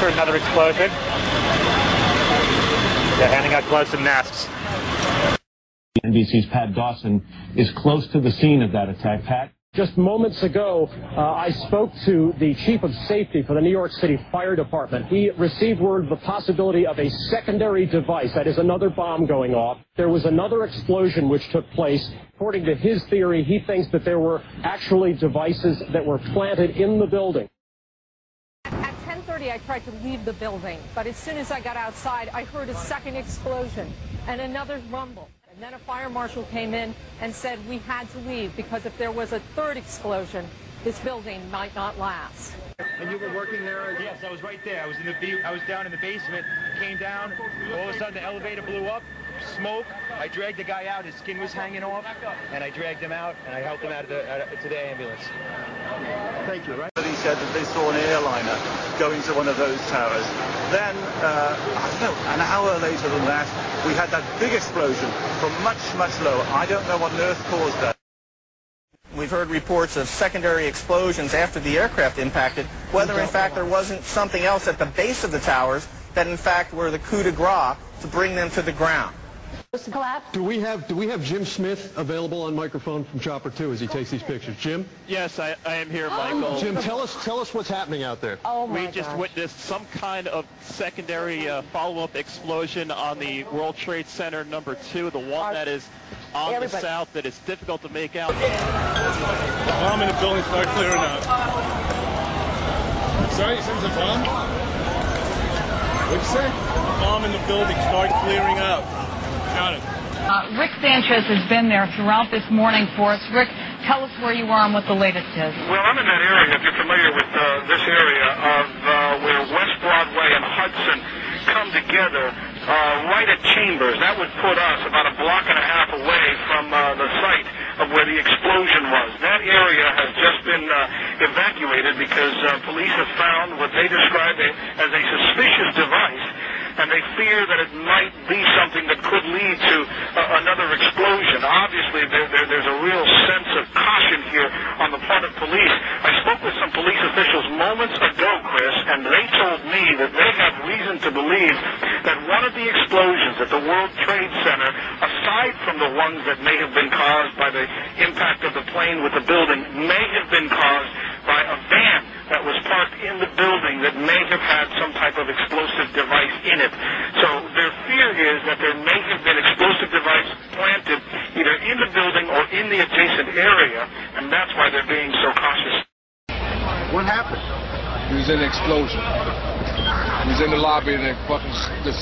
heard another explosion. They're handing out gloves and masks. NBC's Pat Dawson is close to the scene of that attack. Pat? Just moments ago, I spoke to the chief of safety for the New York City Fire Department. He received word of the possibility of a secondary device, that is another bomb going off. There was another explosion which took place. According to his theory, he thinks that there were actually devices that were planted in the building. At 10:30, I tried to leave the building, but as soon as I got outside, I heard a second explosion and another rumble. And then a fire marshal came in and said we had to leave because if there was a third explosion, this building might not last. And you were working there? Yes, I was right there. I was down in the basement, came down, all of a sudden the elevator blew up, smoke. I dragged the guy out, his skin was hanging off, and I dragged him out, and I helped him out to the ambulance. Thank you. He said that they saw an airliner going to one of those towers. Then, I don't know, an hour later than that, we had that big explosion from much, much lower. I don't know what on earth caused that. We've heard reports of secondary explosions after the aircraft impacted, whether in fact there wasn't something else at the base of the towers that in fact were the coup de grace to bring them to the ground. Do we have Jim Smith available on microphone from Chopper 2 as he takes these pictures? Jim? Yes, I am here, Michael. Jim, tell us what's happening out there. Oh my We just witnessed some kind of secondary follow-up explosion on the World Trade Center number 2, the one that is on the south that is difficult to make out. The bomb in the building started clearing out. Sorry, you said there's a bomb? What'd you say? The bomb in the building started clearing out. Got it. Rick Sanchez has been there throughout this morning for us. Rick, tell us where you are and what the latest is. Well, I'm in that area, if you're familiar with this area of where West Broadway and Hudson come together, right at Chambers. That would put us about a block and a half away from the site of where the explosion was. That area has just been evacuated because police have found what they describe as a suspicious device, and they fear that it might be something that could lead to another explosion. Obviously, there's a real sense of caution here on the part of police. I spoke with some police officials moments ago, Chris, and they told me that they have reason to believe that one of the explosions at the World Trade Center, aside from the ones that may have been caused by the impact of the plane with the building, may have been caused by a van that was parked in the building that may have had some type of explosive device in it. So their fear is that there may have been explosive device planted either in the building or in the adjacent area, and that's why they're being so cautious. What happened? He was in an explosion. He was in the lobby, and the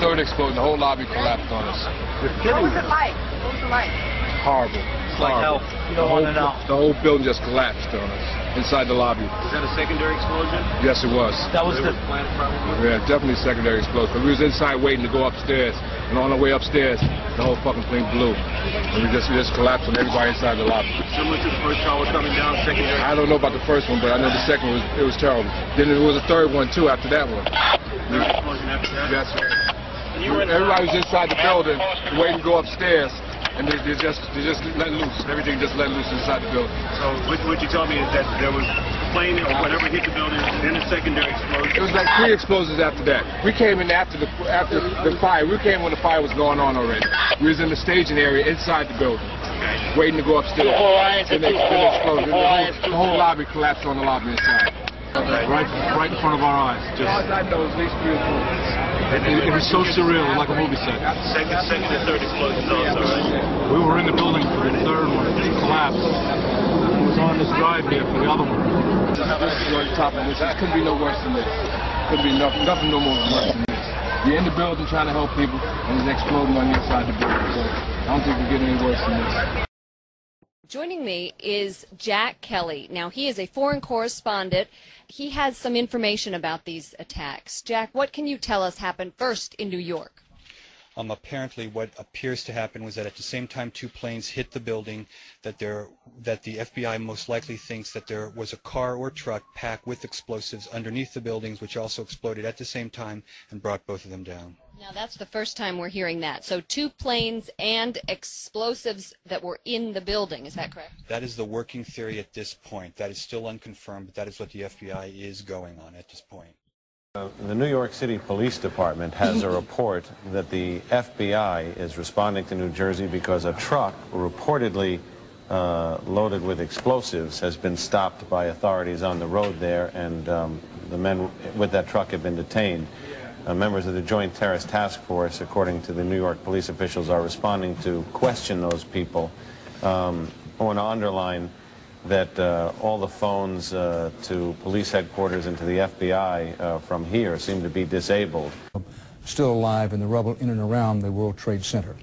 third explosion, the whole lobby collapsed on us. What was it like? What was it like? Horrible. It's like hell. You don't want to know. The whole building just collapsed on us inside the lobby. Is that a secondary explosion? Yes, it was. That was the planet, probably? Yeah, definitely a secondary explosion. But we was inside waiting to go upstairs, and on our way upstairs, the whole fucking plane blew. And we just collapsed on everybody inside the lobby. Similar to the first tower coming down, secondary? I don't know about the first one, but I know the second one it was terrible. Then there was a third one, too, after that one. Third explosion after that? Yes, sir. Everybody was inside the building, waiting to go upstairs. And they just let loose. Everything just let loose inside the building. So what you told me is that there was a plane or whatever hit the building, then a secondary explosion. It was like 3 explosions after that. We came in after the fire. We came when the fire was going on already. We was in the staging area inside the building, waiting to go upstairs. Then they exploded. The whole lobby collapsed on the lobby inside. Right in front of our eyes. Just, it was so surreal, like a movie set. Second and third explosions also, right? We were in the building for the third one. It collapsed. It was on this drive here for the other one. This is on top of this. It couldn't be no worse than this. Couldn't be nothing no more worse than this. You're in the building trying to help people, and it's exploding on the inside the building. So I don't think we get any worse than this. Joining me is Jack Kelly. Now, he is a foreign correspondent. He has some information about these attacks. Jack, what can you tell us happened first in New York? Apparently what appears to happen was that at the same time 2 planes hit the building, that the FBI most likely thinks that there was a car or truck packed with explosives underneath the buildings, which also exploded at the same time and brought both of them down. Now, that's the first time we're hearing that. So 2 planes and explosives that were in the building. Is that correct? That is the working theory at this point. That is still unconfirmed, but that is what the FBI is going on at this point. The New York City Police Department has a report that the FBI is responding to New Jersey because a truck reportedly loaded with explosives has been stopped by authorities on the road there, and the men with that truck have been detained. Members of the Joint Terrorist Task Force, according to the New York police officials, are responding to question those people. I want to underline that all the phones to police headquarters and to the FBI from here seem to be disabled. Still alive in the rubble in and around the World Trade Center.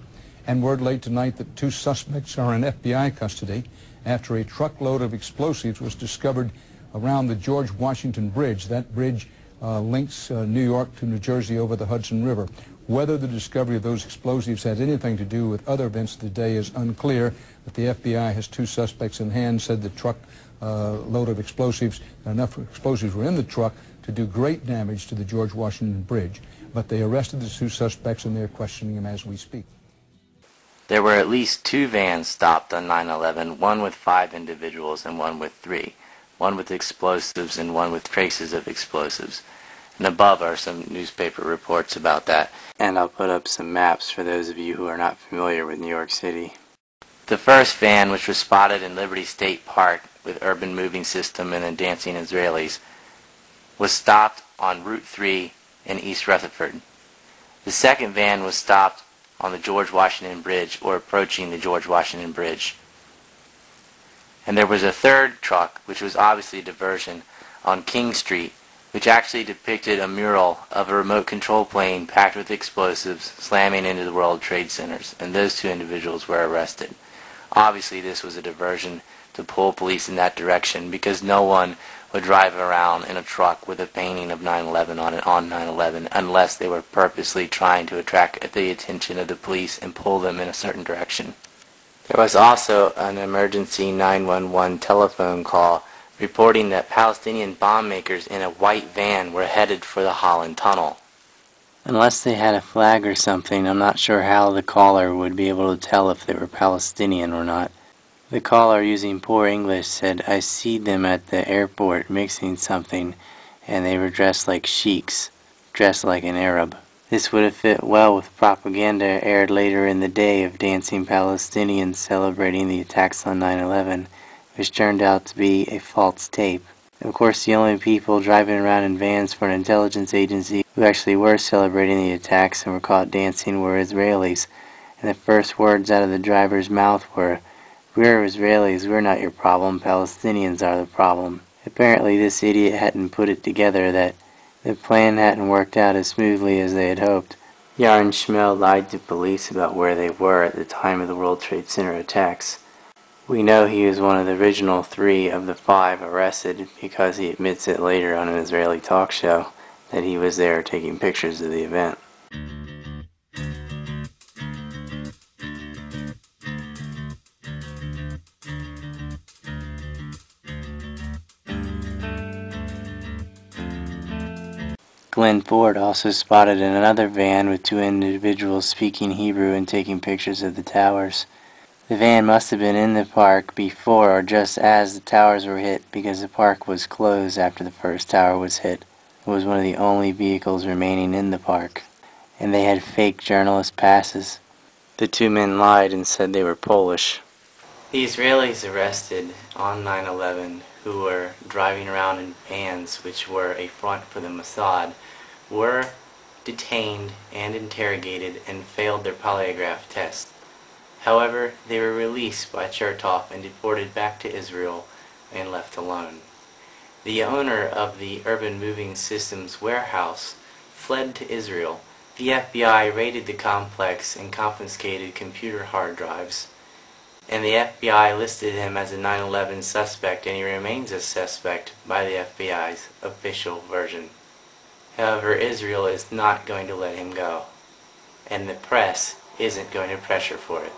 And word late tonight that 2 suspects are in FBI custody after a truckload of explosives was discovered around the George Washington Bridge. That bridge links New York to New Jersey over the Hudson River. Whether the discovery of those explosives has anything to do with other events of the day is unclear, but the FBI has 2 suspects in hand, said the truck load of explosives, enough explosives were in the truck to do great damage to the George Washington Bridge. But they arrested the 2 suspects and they're questioning them as we speak. There were at least 2 vans stopped on 9/11, one with 5 individuals and one with 3, one with explosives and one with traces of explosives. And above are some newspaper reports about that. And I'll put up some maps for those of you who are not familiar with New York City. The first van, which was spotted in Liberty State Park with urban moving system and the dancing Israelis, was stopped on Route 3 in East Rutherford. The second van was stopped on the George Washington Bridge, or approaching the George Washington Bridge. And there was a third truck, which was obviously a diversion, on King Street, which actually depicted a mural of a remote control plane packed with explosives slamming into the World Trade Centers, and those 2 individuals were arrested. Obviously this was a diversion to pull police in that direction, because no one would drive around in a truck with a painting of 9/11 on it on 9/11 unless they were purposely trying to attract the attention of the police and pull them in a certain direction. There was also an emergency 911 telephone call reporting that Palestinian bomb makers in a white van were headed for the Holland Tunnel. Unless they had a flag or something, I'm not sure how the caller would be able to tell if they were Palestinian or not. The caller, using poor English, said, "I see them at the airport mixing something, and they were dressed like sheiks, dressed like an Arab." This would have fit well with propaganda aired later in the day of dancing Palestinians celebrating the attacks on 9/11. Which turned out to be a false tape. Of course, the only people driving around in vans for an intelligence agency who actually were celebrating the attacks and were caught dancing were Israelis, and the first words out of the driver's mouth were, "We're Israelis, we're not your problem, Palestinians are the problem." Apparently this idiot hadn't put it together that the plan hadn't worked out as smoothly as they had hoped. Yaron Shmuel lied to police about where they were at the time of the World Trade Center attacks. We know he was one of the original 3 of the 5 arrested because he admits it later on an Israeli talk show that he was there taking pictures of the event. Glenn Ford also spotted in another van with 2 individuals speaking Hebrew and taking pictures of the towers. The van must have been in the park before or just as the towers were hit, because the park was closed after the first tower was hit. It was one of the only vehicles remaining in the park, and they had fake journalist passes. The 2 men lied and said they were Polish. The Israelis arrested on 9/11, who were driving around in vans which were a front for the Mossad, were detained and interrogated and failed their polygraph test. However, they were released by Chertoff and deported back to Israel and left alone. The owner of the Urban Moving Systems warehouse fled to Israel. The FBI raided the complex and confiscated computer hard drives. And the FBI listed him as a 9/11 suspect, and he remains a suspect by the FBI's official version. However, Israel is not going to let him go, and the press isn't going to pressure for it.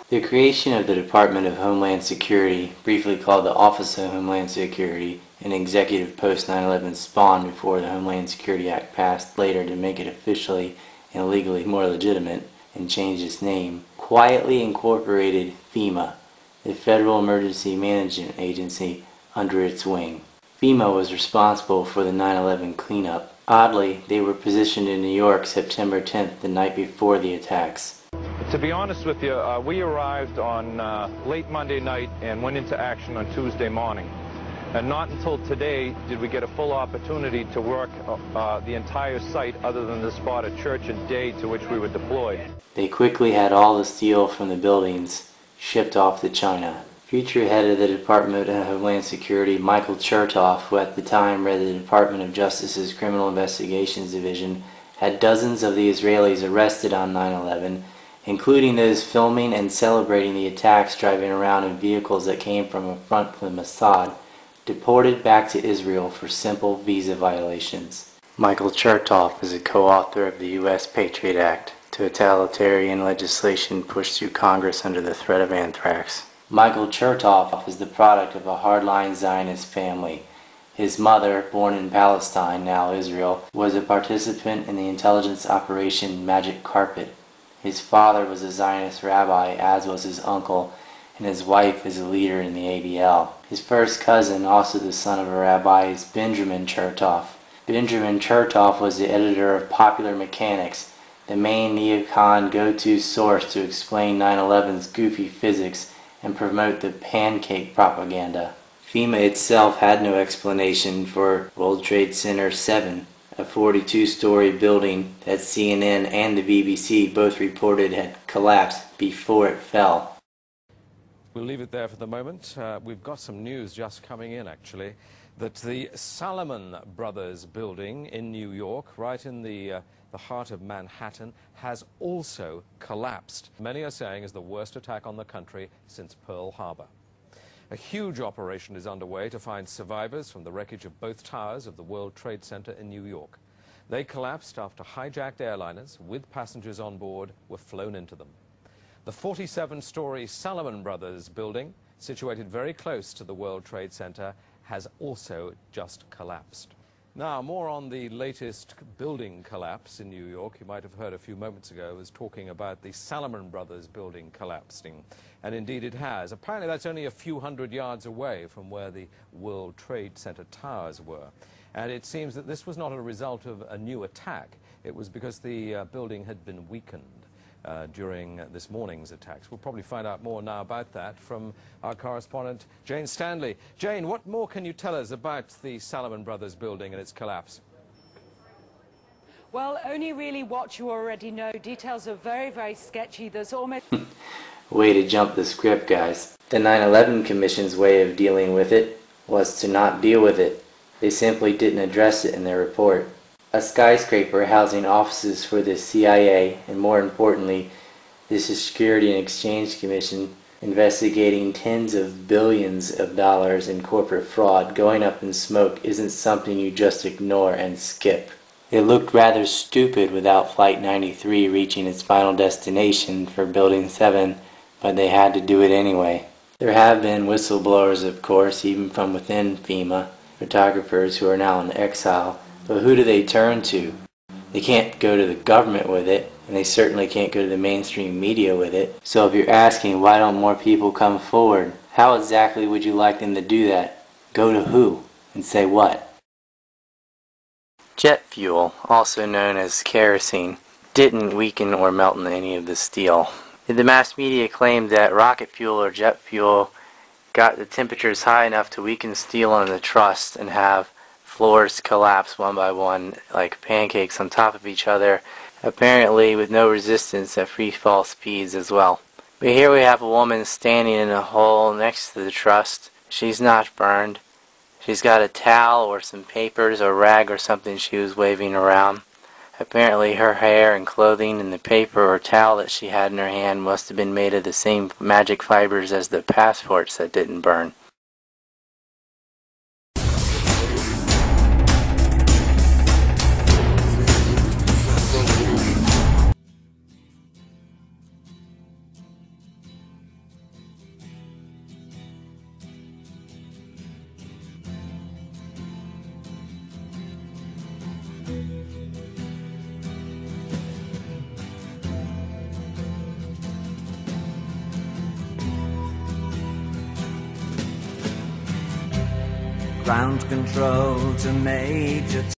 The creation of the Department of Homeland Security, briefly called the Office of Homeland Security, an executive post-9/11 spawn before the Homeland Security Act passed later to make it officially and legally more legitimate and change its name, quietly incorporated FEMA, the Federal Emergency Management Agency, under its wing. FEMA was responsible for the 9/11 cleanup. Oddly, they were positioned in New York September 10th, the night before the attacks. To be honest with you, we arrived on late Monday night and went into action on Tuesday morning. And not until today did we get a full opportunity to work the entire site other than the spot at Church and Day to which we were deployed. They quickly had all the steel from the buildings shipped off to China. Future head of the Department of Homeland Security, Michael Chertoff, who at the time read the Department of Justice's Criminal Investigations Division, had dozens of the Israelis arrested on 9/11, including those filming and celebrating the attacks driving around in vehicles that came from a front from Mossad, deported back to Israel for simple visa violations. Michael Chertoff is a co-author of the U.S. Patriot Act, totalitarian legislation pushed through Congress under the threat of anthrax. Michael Chertoff is the product of a hardline Zionist family. His mother, born in Palestine, now Israel, was a participant in the intelligence operation Magic Carpet. His father was a Zionist rabbi, as was his uncle, and his wife is a leader in the ADL. His first cousin, also the son of a rabbi, is Benjamin Chertoff. Benjamin Chertoff was the editor of Popular Mechanics, the main neocon go-to source to explain 9/11's goofy physics and promote the pancake propaganda. FEMA itself had no explanation for World Trade Center 7, a 42-story building that CNN and the BBC both reported had collapsed before it fell. We'll leave it there for the moment. We've got some news just coming in, actually, that the Salomon Brothers building in New York, right in the heart of Manhattan, has also collapsed. Many are saying is the worst attack on the country since Pearl Harbor. A huge operation is underway to find survivors from the wreckage of both towers of the World Trade Center in New York. They collapsed after hijacked airliners with passengers on board were flown into them. The 47-story Salomon Brothers building, situated very close to the World Trade Center, has also just collapsed. Now, more on the latest building collapse in New York. You might have heard a few moments ago I was talking about the Salomon Brothers building collapsing. And indeed it has. Apparently that's only a few hundred yards away from where the World Trade Center towers were. And it seems that this was not a result of a new attack. It was because the building had been weakened during this morning's attacks. We'll probably find out more now about that from our correspondent, Jane Stanley. Jane, what more can you tell us about the Salomon Brothers building and its collapse? Well, only really what you already know. Details are very, very sketchy. There's almost... Way to jump the script, guys. The 9/11 Commission's way of dealing with it was to not deal with it. They simply didn't address it in their report. A skyscraper housing offices for the CIA, and more importantly, the Security and Exchange Commission, investigating tens of billions of dollars in corporate fraud going up in smoke isn't something you just ignore and skip. It looked rather stupid without Flight 93 reaching its final destination for Building 7, but they had to do it anyway. There have been whistleblowers, of course, even from within FEMA, photographers who are now in exile. But who do they turn to? They can't go to the government with it, and they certainly can't go to the mainstream media with it. So if you're asking why don't more people come forward, how exactly would you like them to do that? Go to who? And say what? Jet fuel, also known as kerosene, didn't weaken or melt in any of the steel. The mass media claimed that rocket fuel or jet fuel got the temperatures high enough to weaken steel on the truss and have floors collapse one by one like pancakes on top of each other, apparently with no resistance at free fall speeds as well. But here we have a woman standing in a hole next to the truss. She's not burned. She's got a towel or some papers or rag or something she was waving around. Apparently her hair and clothing and the paper or towel that she had in her hand must have been made of the same magic fibers as the passports that didn't burn. Ground control to Major